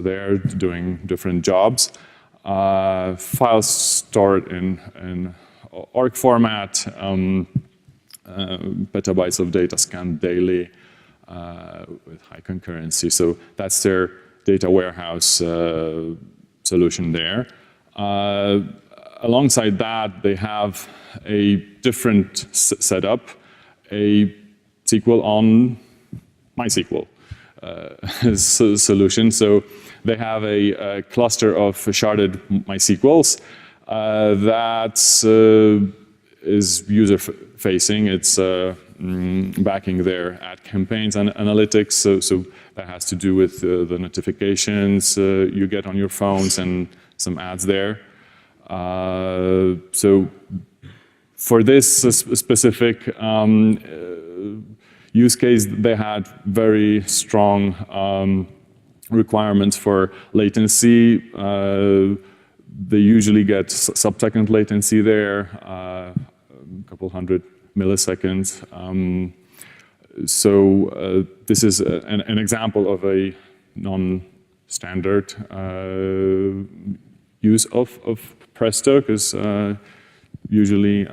there doing different jobs. Files stored in org format, petabytes of data scanned daily with high concurrency. So that's their data warehouse solution there. Alongside that, they have a different setup, a SQL on MySQL solution. So they have a cluster of sharded MySQLs that is user-facing. It's backing their ad campaigns and analytics. So that has to do with the notifications you get on your phones and some ads there. So for this specific use case, they had very strong requirements for latency. They usually get sub-second latency there, a couple hundred milliseconds. So this is an example of a non-standard use of Presto, because usually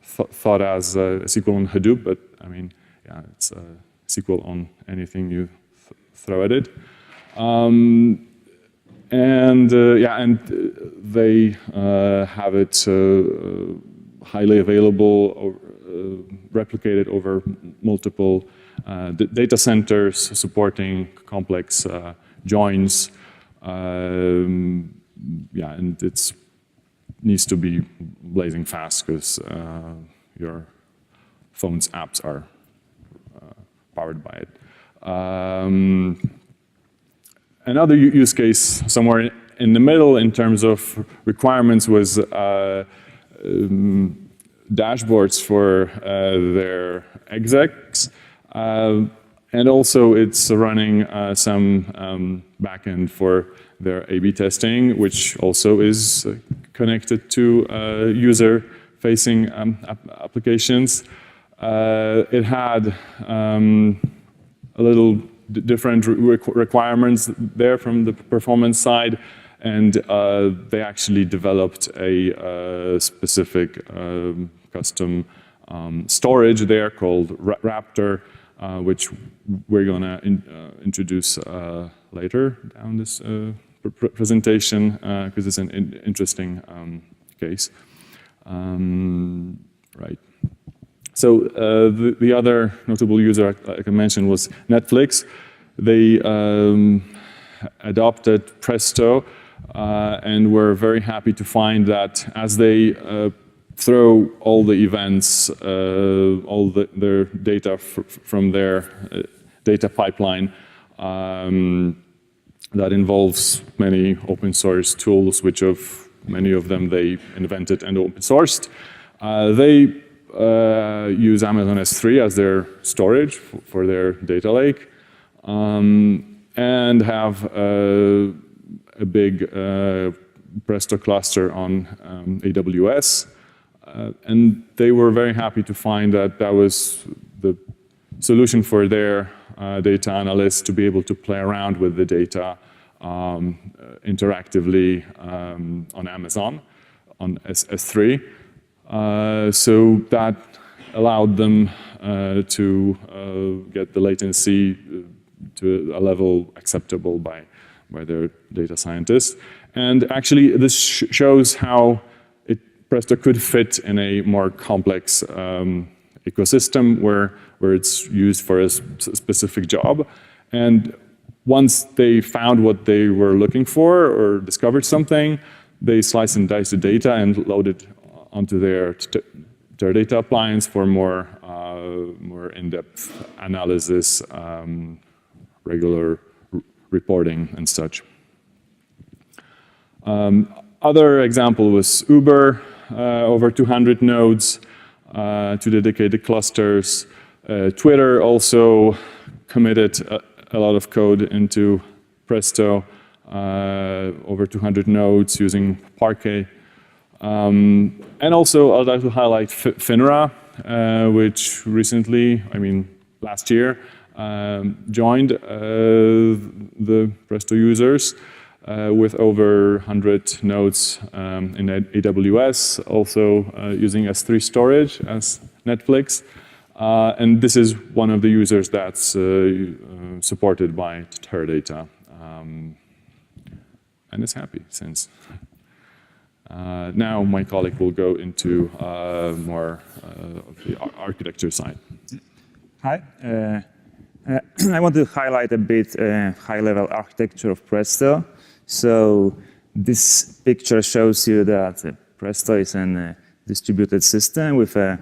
thought as SQL on Hadoop, but I mean, yeah, it's SQL on anything you throw at it. And they have it highly available, or, replicated over multiple data centers, supporting complex joins. And it needs to be blazing fast because your phone's apps are powered by it. Another use case somewhere in the middle in terms of requirements was dashboards for their execs. And also it's running some backend for their A/B testing, which also is connected to user-facing applications. It had a little different requirements there from the performance side, and they actually developed a specific custom storage there called Raptor, which we're going to introduce later down this presentation, because it's an interesting case. Right. So the other notable user, like I mentioned, was Netflix. They adopted Presto and were very happy to find that as they throw all the events, all their data from their data pipeline, that involves many open source tools, which many of them they invented and open sourced. They use Amazon S3 as their storage for their data lake, and have a big Presto cluster on AWS. And they were very happy to find that that was the solution for their data analysts to be able to play around with the data interactively on Amazon, on S3. So that allowed them to get the latency to a level acceptable by their data scientists. And actually, this shows how Presto could fit in a more complex ecosystem where it's used for a specific job. And once they found what they were looking for or discovered something, they slice and dice the data and load it onto their Teradata appliance for more in-depth analysis, regular reporting and such. Other example was Uber, over 200 nodes, 2 dedicated clusters. Twitter also committed a lot of code into Presto, over 200 nodes using Parquet. And also I'd like to highlight FINRA, which recently, I mean last year, joined the Presto users with over 100 nodes in AWS, also using S3 storage as Netflix. And this is one of the users that's supported by Teradata. And is happy since. Now my colleague will go into more of the architecture side. Hi. I want to highlight a bit high-level architecture of Presto. So this picture shows you that Presto is a distributed system with a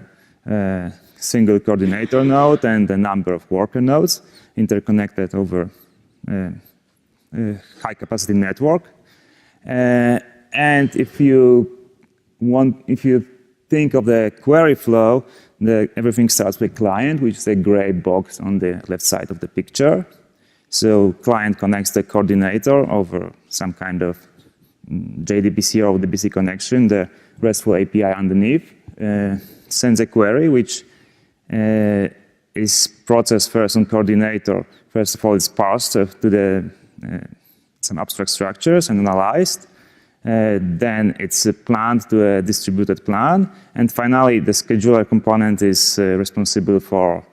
single coordinator node and a number of worker nodes interconnected over a high-capacity network. And if you think of the query flow, everything starts with client, which is a gray box on the left side of the picture. So client connects the coordinator over some kind of JDBC or ODBC connection, the RESTful API underneath, sends a query, which is processed first on coordinator. First of all, it's parsed to the some abstract structures and analyzed. Then it's planned to a distributed plan. And finally, the scheduler component is responsible for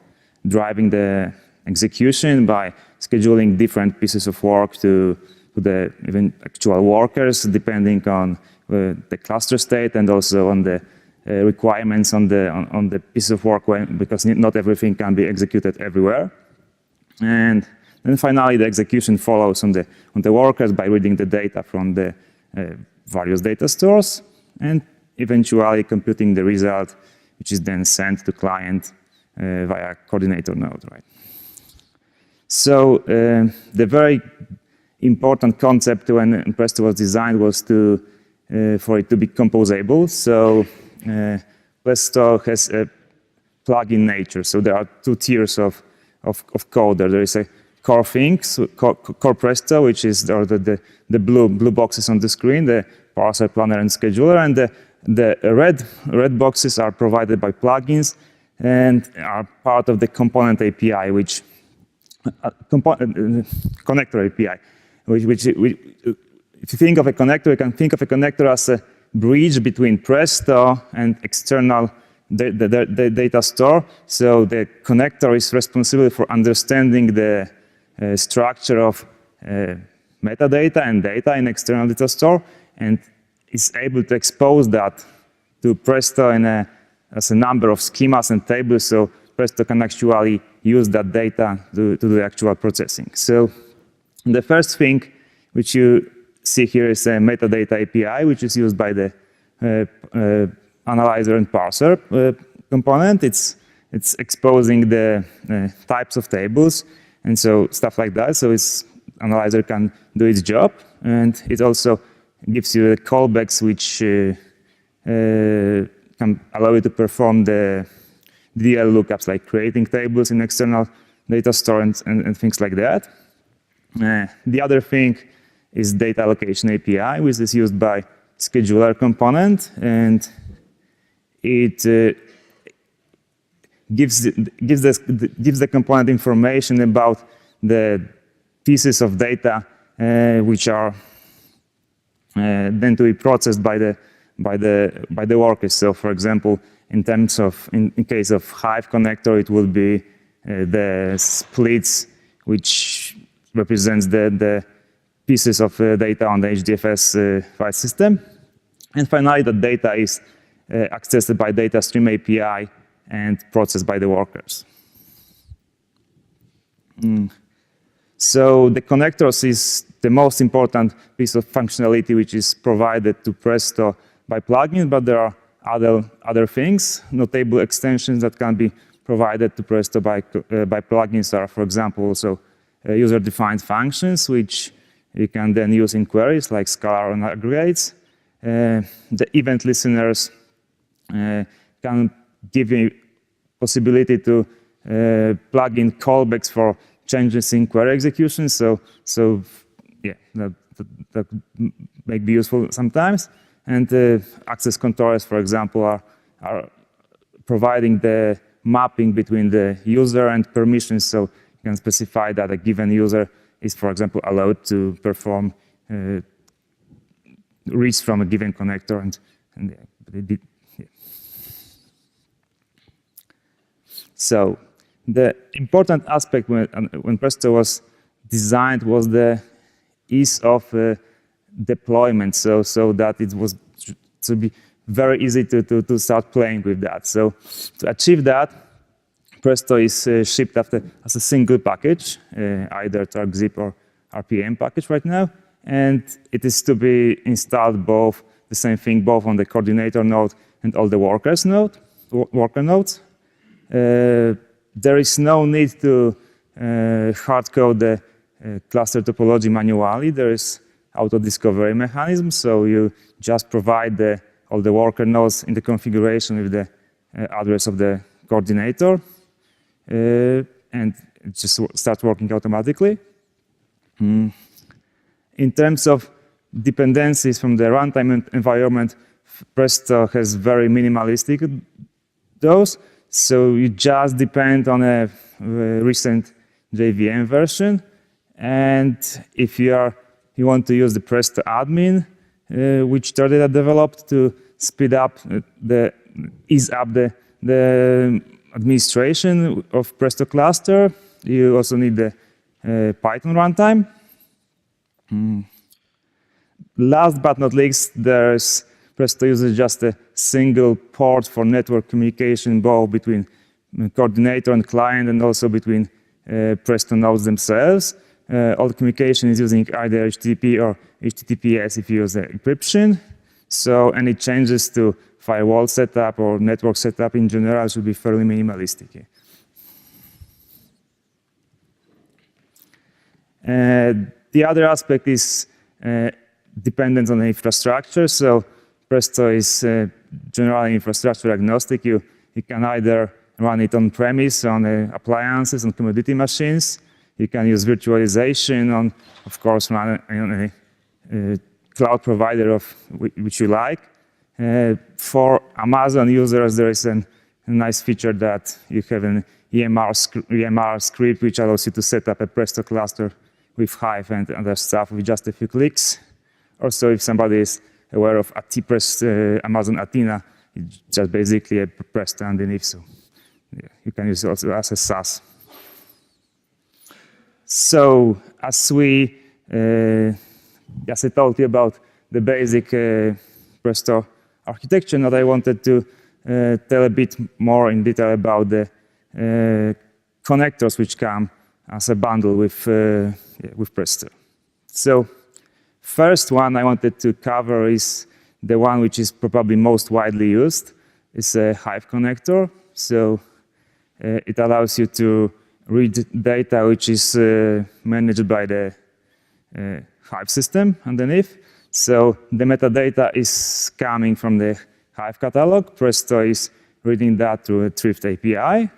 driving the execution by scheduling different pieces of work to the even actual workers, depending on the cluster state and also on the requirements on the piece of work, because not everything can be executed everywhere. And then finally, the execution follows on the workers by reading the data from the various data stores, and eventually computing the result, which is then sent to client via coordinator node, right? So the very important concept when Presto was designed was for it to be composable. So Presto has a plug-in nature. So there are two tiers of code. There is a core things, core Presto, which is the blue boxes on the screen, the parser, planner, and scheduler, and the red boxes are provided by plugins and are part of the component API, which connector API, which if you think of a connector, you can think of a connector as a bridge between Presto and external the data store. So the connector is responsible for understanding the structure of metadata and data in external data store, and is able to expose that to Presto as a number of schemas and tables, so Presto can actually use that data to do the actual processing. So the first thing which you see here is a metadata API, which is used by the analyzer and parser component. It's exposing the types of tables, and so stuff like that. So analyzer can do its job, and it also gives you the callbacks which can allow you to perform the DL lookups, like creating tables in external data store and things like that. The other thing is data allocation API, which is used by scheduler component, and it gives the component information about the pieces of data which are then to be processed by the workers. So, for example, in case of Hive connector, it will be the splits, which represents the pieces of data on the HDFS file system. And finally, the data is accessed by data stream API and processed by the workers. So the connectors is the most important piece of functionality which is provided to Presto by plugin, but there are other things. Notable extensions that can be provided to Presto by plugins are, for example, also user-defined functions, which you can then use in queries like scalar and aggregates. The event listeners can give you possibility to plug in callbacks for changes in query execution. So yeah, that may be useful sometimes. And access controllers, for example, are providing the mapping between the user and permissions. So can specify that a given user is, for example, allowed to perform reads from a given connector, and they did. Yeah. So the important aspect when Presto was designed was the ease of deployment, so that it was to be very easy to start playing with that. So to achieve that, Presto is shipped as a single package, either TargZip or RPM package right now, and it is to be installed both the same thing both on the coordinator node and all the worker nodes. There is no need to hard code the cluster topology manually. There is auto discovery mechanism, so you just provide all the worker nodes in the configuration with the address of the coordinator, and it just starts working automatically. In terms of dependencies from the runtime environment, Presto has very minimalistic those, so you just depend on a recent JVM version, and if you want to use the Presto admin, which Teradata developed to ease up the administration of Presto cluster, you also need the Python runtime. Last but not least, Presto uses just a single port for network communication, both between coordinator and client, and also between Presto nodes themselves. All the communication is using either HTTP or HTTPS if you use encryption. So any changes to firewall setup or network setup in general should be fairly minimalistic. The other aspect is dependence on the infrastructure. So Presto is generally infrastructure agnostic. You can either run it on premise, on appliances, on commodity machines. You can use virtualization on, of course, run on a cloud provider of which you like. For Amazon users, there is a nice feature that you have an EMR script which allows you to set up a Presto cluster with Hive and other stuff with just a few clicks. Also, if somebody is aware of Amazon Athena, it's just basically a Presto underneath, so yeah, you can use it also as a SaaS. So, as I told you about the basic Presto architecture, now I wanted to tell a bit more in detail about the connectors which come as a bundle with Presto. So, first one I wanted to cover is the one which is probably most widely used. It's a Hive connector. So, it allows you to read data which is managed by the Hive system underneath. So the metadata is coming from the Hive catalog. Presto is reading that through a Thrift API.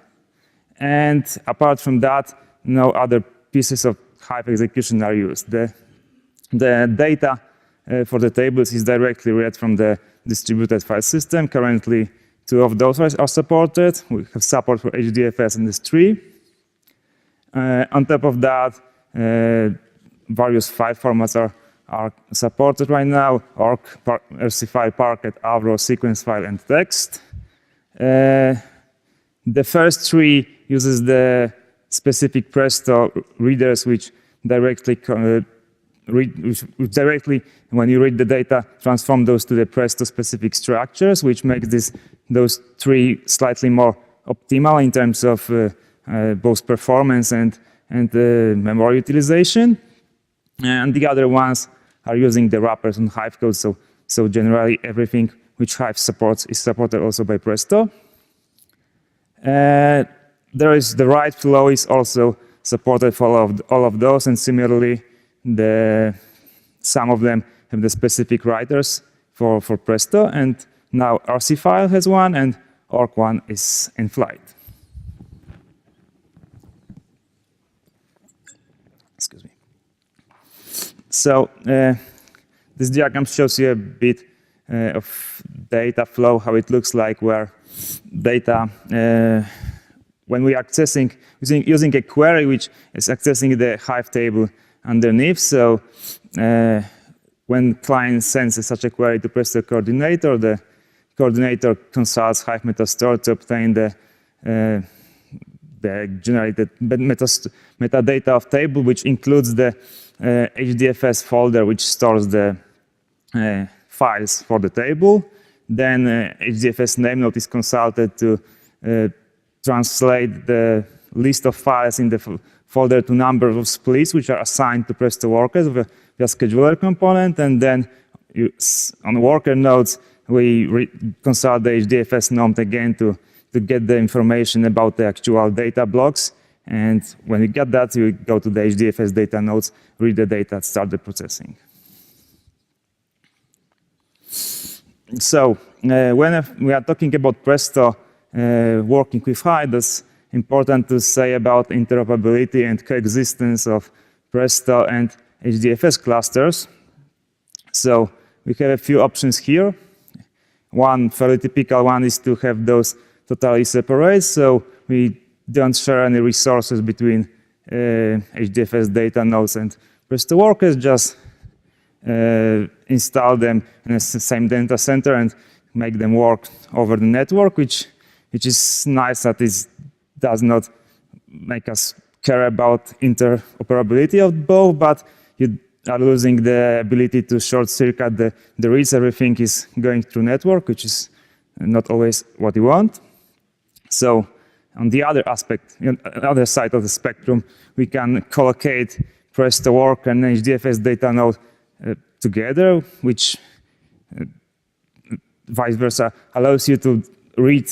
And apart from that, no other pieces of Hive execution are used. The data for the tables is directly read from the distributed file system. Currently, 2 of those are supported. We have support for HDFS and S3. On top of that, various file formats are supported right now: ORC, RC file, Parquet, Avro, sequence file, and text. The first 3 uses the specific Presto readers, which directly, when you read the data, transform those to the Presto-specific structures, which makes those 3 slightly more optimal in terms of both performance and memory utilization. And the other ones are using the wrappers on Hive code, so generally everything which Hive supports is supported also by Presto. There is the write flow is also supported for all of those, and similarly, some of them have the specific writers for Presto, and now RC file has one, and ORC one is in flight. Excuse me. So this diagram shows you a bit of data flow, how it looks like, where data when we are accessing, using a query which is accessing the Hive table underneath. So when client sends such a query to Presto coordinator, the coordinator consults Hive metastore to obtain the generated metadata of table, which includes the HDFS folder, which stores the files for the table. Then HDFS name node is consulted to translate the list of files in the folder to number of splits, which are assigned to Presto workers via scheduler component. And then on worker nodes, we consult the HDFS node again to get the information about the actual data blocks. And when we get that, we go to the HDFS data nodes, read the data, start the processing. So when we are talking about Presto working with Hive, it's important to say about interoperability and coexistence of Presto and HDFS clusters. So we have a few options here. One fairly typical one is to have those totally separate, so we don't share any resources between HDFS data nodes and Presto workers, just install them in the same data center and make them work over the network, which is nice that it does not make us care about interoperability of both, but you are losing the ability to short circuit the reads. Everything is going through network, which is not always what you want. So on the other aspect, on the other side of the spectrum, we can collocate Presto work and HDFS data node together, which vice versa allows you to read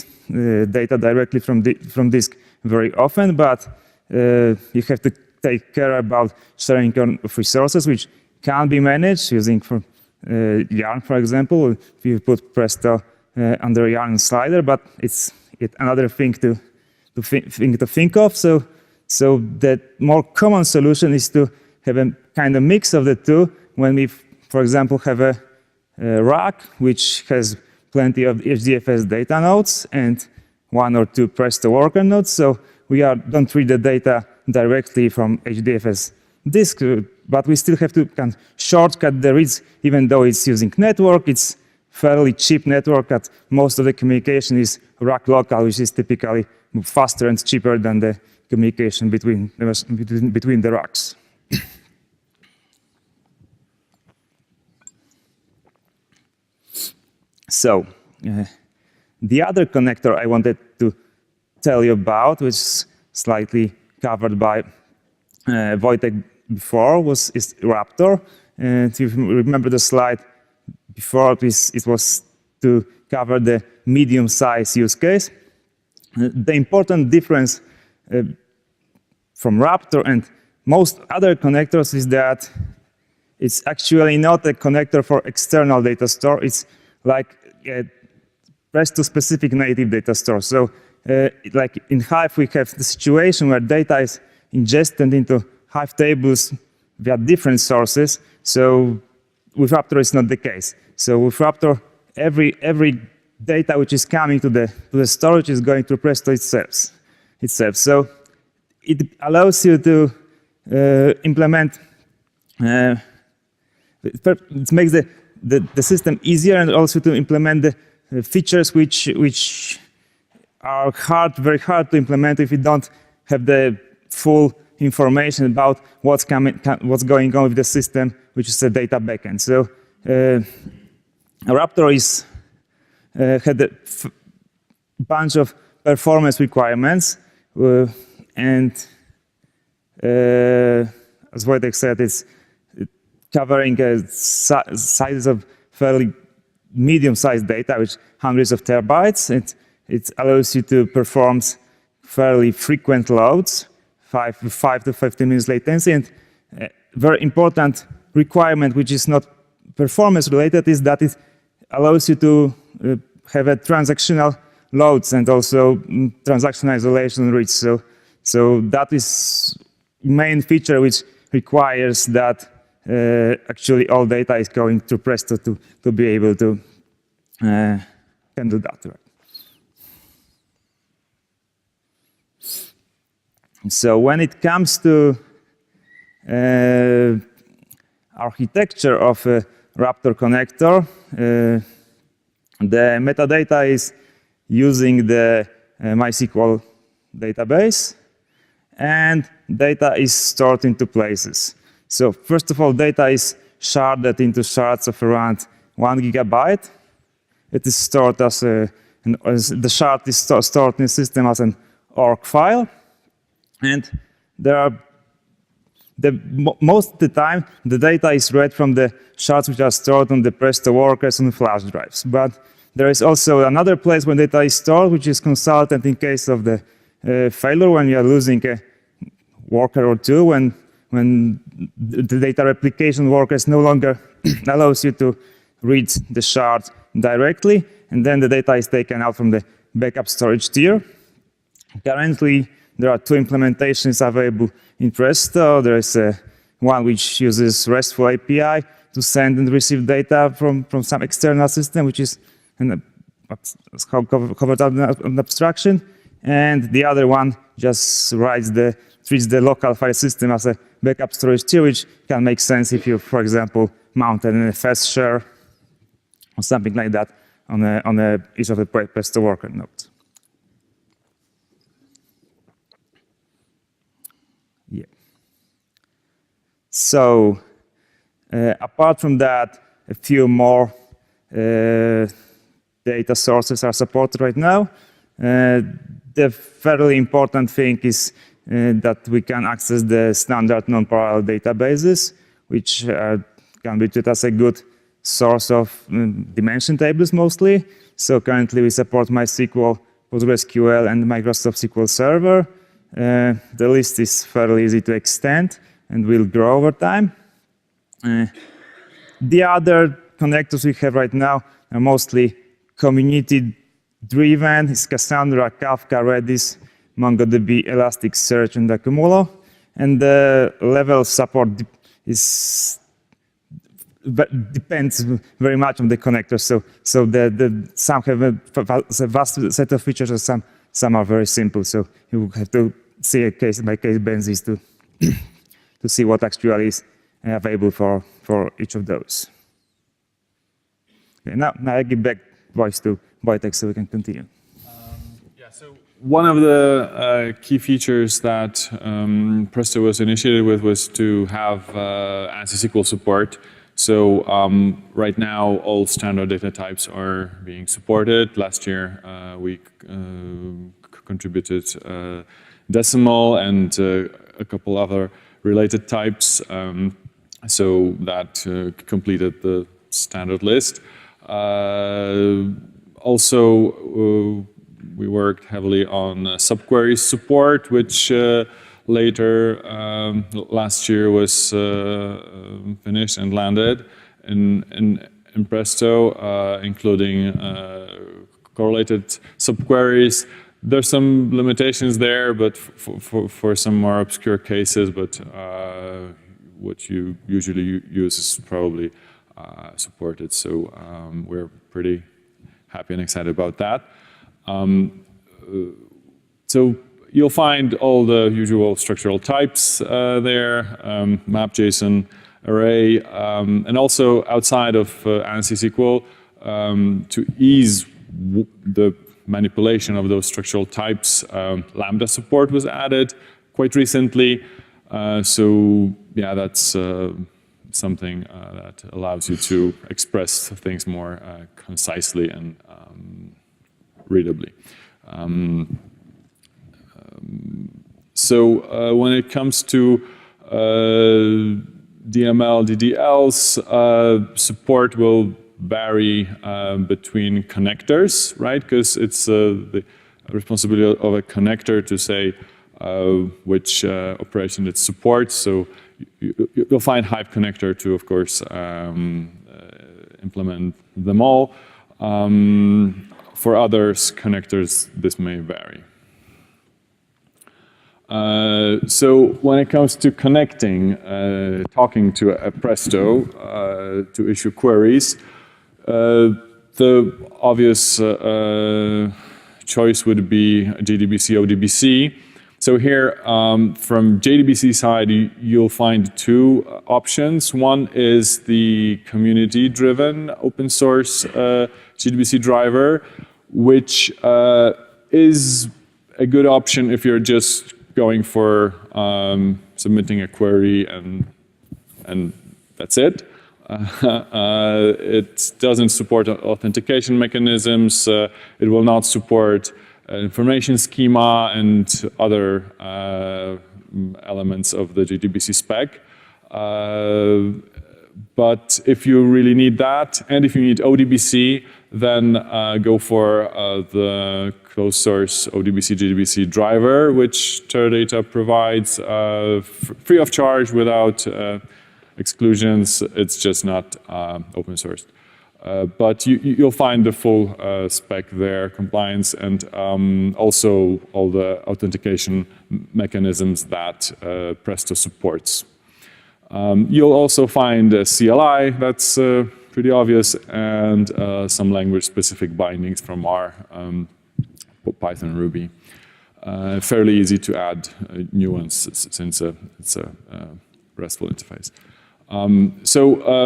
data directly from disk very often, but you have to take care about sharing of resources, which can be managed using Yarn, for example. If you put Presto under Yarn slider, but it's another thing to think of. So the more common solution is to have a kind of mix of the two. When we, for example, have a rack which has plenty of HDFS data nodes and one or two Presto worker nodes, so we don't read the data directly from HDFS disk, but we still have to kind of shortcut the reads, even though it's using network. It's fairly cheap network that most of the communication is rack local, which is typically faster and cheaper than the communication between the racks. So the other connector I wanted to tell you about, which is slightly covered by Wojciech before, is Raptor. And if you remember the slide before, it was to cover the medium-size use case. The important difference from Raptor and most other connectors is that it's actually not a connector for external data store. It's like a Presto-specific native data store. So like in Hive, we have the situation where data is ingested into Hive tables via different sources. So with Raptor, it's not the case. So with Raptor, every data which is coming to the storage is going to Presto itself. So it allows you to implement. It makes the system easier, and also to implement the features which are very hard to implement if you don't have the full information about what's going on with the system, which is a data backend. So Raptor had a bunch of performance requirements, and as Wojciech said, it's covering sizes of fairly medium-sized data, which hundreds of terabytes. It allows you to perform fairly frequent loads, 5 to 15 minutes latency. And a very important requirement, which is not performance related, is that it allows you to have a transactional loads and also transaction isolation reach. So that is main feature which requires that actually all data is going to Presto to be able to handle that. So when it comes to architecture of a Raptor connector, the metadata is using the MySQL database, and data is stored into places. So first of all, data is sharded into shards of around 1 gigabyte. It is stored as the shard is stored in the system as an org file, and most of the time the data is read from the shards which are stored on the Presto workers and flash drives. But there is also another place where data is stored, which is consultant in case of the failure, when you are losing a worker or two, when the data replication workers no longer allows you to read the shard directly, and then the data is taken out from the backup storage tier. Currently, there are 2 implementations available in Presto. There is one which uses RESTful API to send and receive data from some external system, which is covered under an abstraction. And the other one just treats the local file system as a backup storage tier, which can make sense if you, for example, mount an NFS share or something like that on each of the Presto worker nodes. Yeah. So apart from that, a few more data sources are supported right now. The fairly important thing is that we can access the standard non-parallel databases, which can be treated as a good source of dimension tables mostly. So currently we support MySQL, PostgreSQL, and Microsoft SQL Server. The list is fairly easy to extend and will grow over time. The other connectors we have right now are mostly community-driven. It's Cassandra, Kafka, Redis, MongoDB, Elasticsearch, and Accumulo. And the level of support depends very much on the connector. So some have a vast set of features, and some are very simple. So you have to see a case-by-case basis to see what actually is available for each of those. Okay, now I give back voice to Wojciech so we can continue. So one of the key features that Presto was initiated with was to have ANSI SQL support. So right now, all standard data types are being supported. Last year, we contributed decimal and a couple other related types. So that completed the standard list. Also, we worked heavily on subquery support, which later last year was finished and landed in Presto, including correlated subqueries. There's some limitations there, but for some more obscure cases, but what you usually use is probably supported. So we're pretty happy and excited about that. So you'll find all the usual structural types there, map, JSON, array, and also outside of ANSI SQL, to ease the manipulation of those structural types, Lambda support was added quite recently. So yeah, that's something that allows you to express things more concisely and readably. So when it comes to DML, DDLs, support will vary between connectors, right? Because it's the responsibility of a connector to say which operation it supports. So you'll find Hive connector to, of course, implement them all. For others, connectors, this may vary. So when it comes to connecting, talking to a Presto to issue queries, the obvious choice would be JDBC, ODBC. So here, from JDBC side, you'll find two options. One is the community-driven open source JDBC driver, which is a good option if you're just going for submitting a query and that's it. It doesn't support authentication mechanisms. It will not support information schema and other elements of the JDBC spec. But if you really need that, and if you need ODBC, then go for the closed source ODBC JDBC driver, which Teradata provides free of charge without exclusions. It's just not open sourced. But you'll find the full spec there, compliance, and also all the authentication mechanisms that Presto supports. You'll also find a CLI, that's pretty obvious, and some language-specific bindings from R, Python, Ruby. Fairly easy to add new ones since it's a RESTful interface.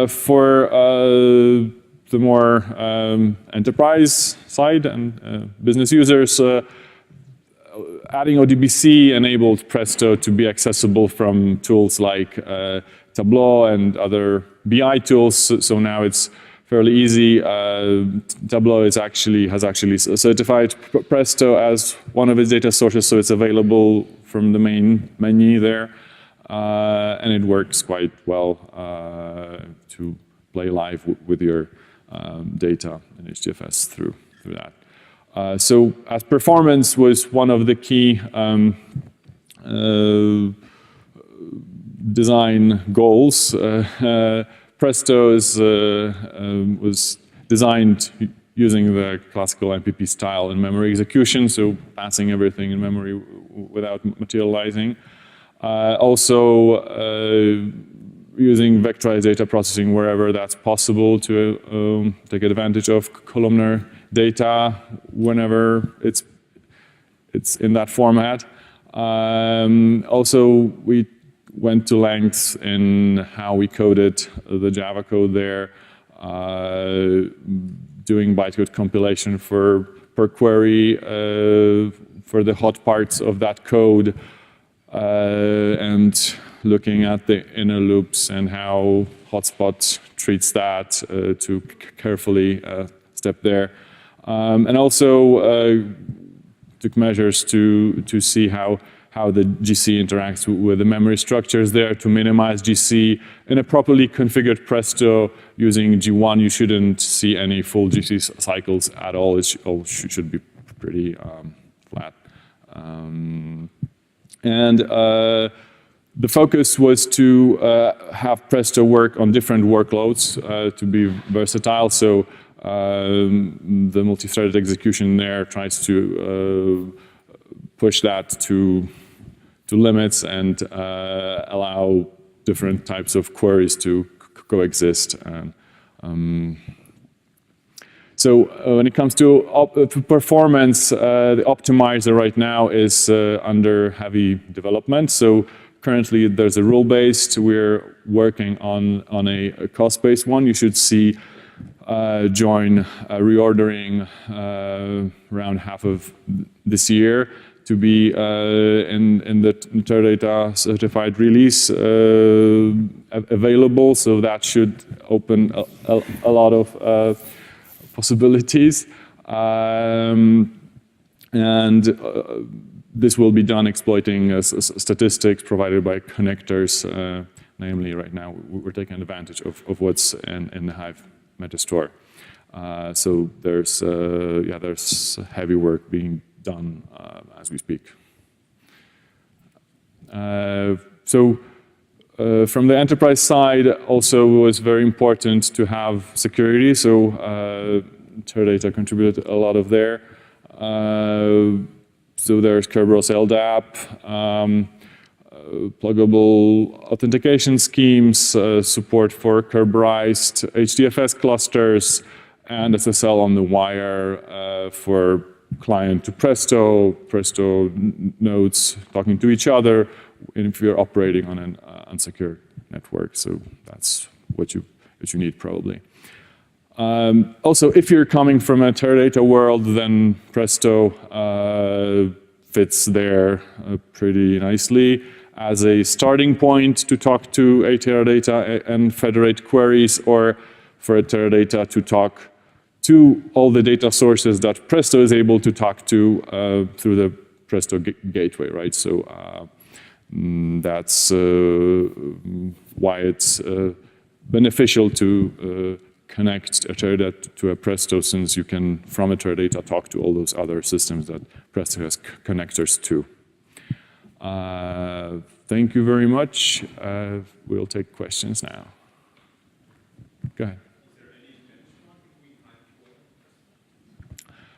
For the more enterprise side and business users, adding ODBC enabled Presto to be accessible from tools like Tableau and other BI tools. So now it's fairly easy. Tableau has actually certified Presto as one of its data sources, so it's available from the main menu there, and it works quite well to play live with your data in HDFS through that. So as performance was one of the key design goals, Presto was designed using the classical MPP style in memory execution, so passing everything in memory without materializing. Also using vectorized data processing wherever that's possible to take advantage of columnar data whenever it's in that format. Also, we went to lengths in how we coded the Java code there, doing bytecode compilation per query for the hot parts of that code, and looking at the inner loops and how Hotspot treats that to carefully step there. And also took measures to see how the GC interacts with the memory structures there to minimize GC. In a properly configured Presto using G1, you shouldn't see any full GC cycles at all. It should be pretty flat. The focus was to have Presto work on different workloads to be versatile. So the multi-threaded execution there tries to push that to limits and allow different types of queries to coexist. So when it comes to performance, the optimizer right now is under heavy development. So currently there's a rule-based. We're working on a cost-based one. You should see join reordering around half of this year to be in the Teradata certified release available. So that should open a lot of possibilities. This will be done exploiting statistics provided by connectors. Namely, right now we're taking advantage of what's in the Hive Metastore. So there's heavy work being done as we speak. From the enterprise side, also was very important to have security. So Teradata contributed a lot of there. So there's Kerberos LDAP, pluggable authentication schemes, support for Kerberized HDFS clusters, and SSL on the wire for client to Presto, Presto nodes talking to each other, and if you're operating on an unsecured network. So that's what you need probably. Also, if you're coming from a Teradata world, then Presto fits there pretty nicely as a starting point to talk to a Teradata and federate queries, or for a Teradata to talk to all the data sources that Presto is able to talk to through the Presto gateway, right? So that's why it's beneficial to connect a Teradata to a Presto, since you can, from a Teradata, talk to all those other systems that Presto has connectors to. Thank you very much. We'll take questions now. Go ahead.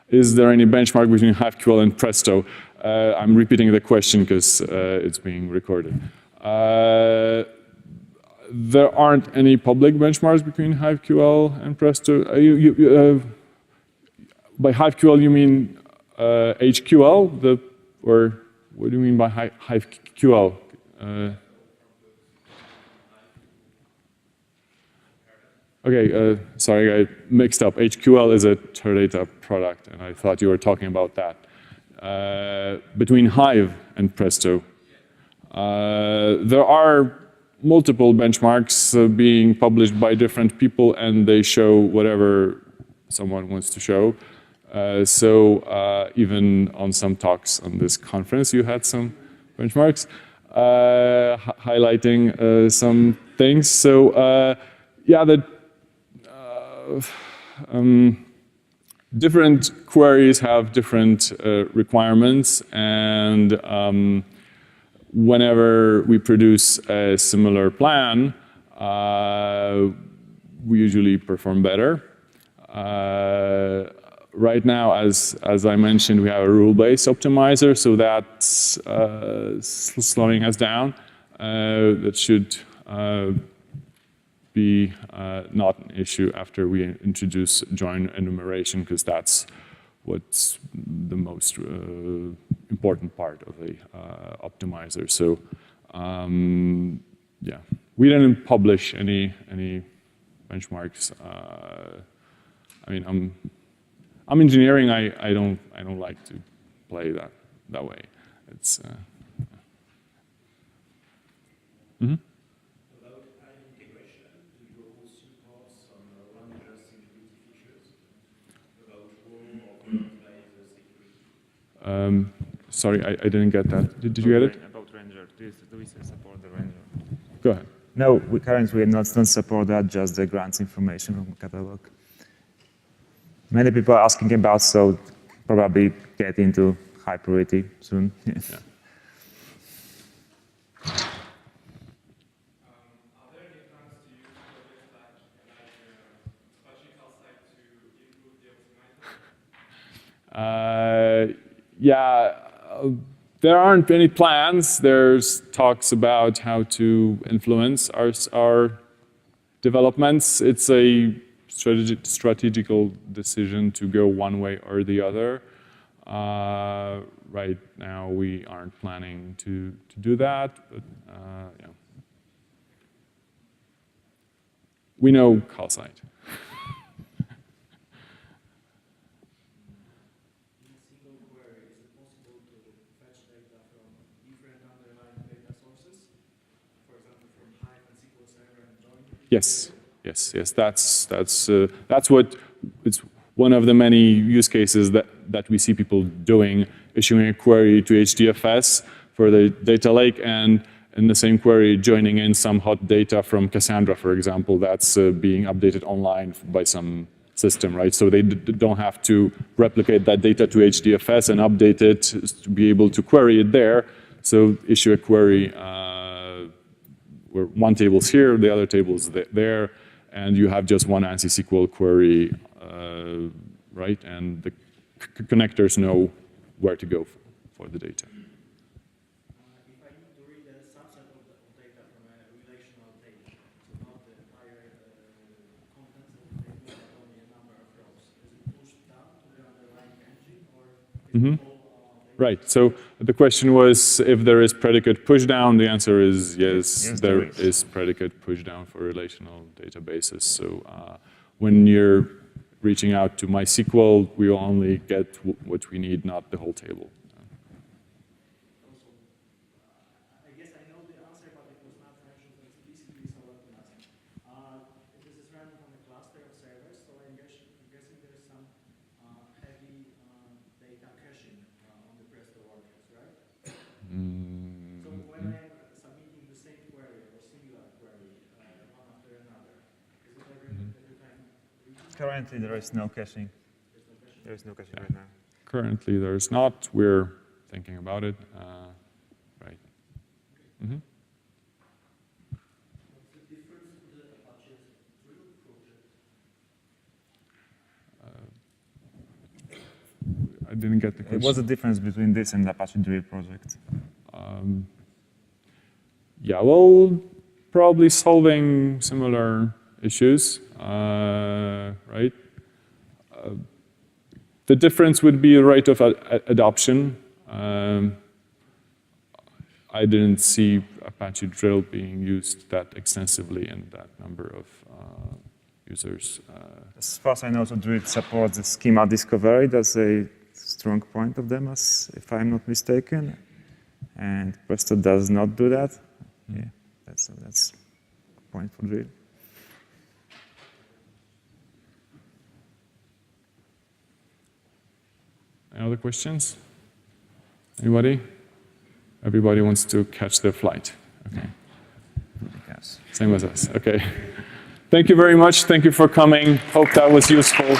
Is there any benchmark between HiveQL and Presto? I'm repeating the question because it's being recorded. There aren't any public benchmarks between HiveQL and Presto. By HiveQL, you mean HQL? Or what do you mean by HiveQL? Okay, sorry, I mixed up. HQL is a Teradata product, and I thought you were talking about that. Between Hive and Presto, there are multiple benchmarks being published by different people, and they show whatever someone wants to show. So even on some talks on this conference, you had some benchmarks highlighting some things. So yeah, different queries have different requirements, and whenever we produce a similar plan, we usually perform better. Right now, as I mentioned, we have a rule-based optimizer, so that's slowing us down. That should be not an issue after we introduce join enumeration, because that's what's the most important part of the optimizer. So yeah, we didn't publish any benchmarks. I mean, I'm engineering. I don't like to play that way. It's mm-hmm. Sorry, I didn't get that. Did you get it? About Ranger. Do we support the Ranger? Go ahead. No, we currently don't support that, just the grants information from catalog. Many people are asking about, so probably get into high priority soon. Yeah. Are there any plans to use projects like Osipiuk site to improve the optimizer? Yeah, there aren't any plans. There's talks about how to influence our developments. It's a strategical decision to go one way or the other. Right now, we aren't planning to do that, but yeah. We know call site. Yes. That's what it's one of the many use cases that we see people doing, issuing a query to HDFS for the data lake, and in the same query joining in some hot data from Cassandra, for example, that's being updated online by some system, right? So they don't have to replicate that data to HDFS and update it to be able to query it there. So issue a query where one table's here, the other table's there, and you have just one ANSI SQL query, right? And the connectors know where to go for the data. If I need to read a subset of data from a relational table, so not the entire contents of the table, but only a number of rows, is it pushed down to the underlying engine, or Right. So the question was if there is predicate pushdown. The answer is yes, Yes, there is predicate pushdown for relational databases. So when you're reaching out to MySQL, we will only get what we need, not the whole table. I guess I know the answer, but it was not mentioned explicitly, so let me ask. This is running on a cluster of servers, so I'm guessing there's some heavy data caching on the Presto workers, right? So when I'm submitting the same query or similar query one after another, is it every time? Currently, there is no caching. There is no caching right now. Currently, there's not. We're thinking about it. Right. Mm-hmm. What's the difference to the Apache Drill project? I didn't get the question. What's the difference between this and the Apache Drill project? Yeah, well, probably solving similar issues, right? The difference would be the rate of adoption. I didn't see Apache Drill being used that extensively in that number of users. As far as I know, so Drill supports the schema discovery. That's a strong point of them, if I'm not mistaken. And Presto does not do that. Yeah, that's a point for Drill. Any other questions? Anybody? Everybody wants to catch their flight. Okay. Yes. Same as us. Okay. Thank you very much. Thank you for coming. Hope that was useful.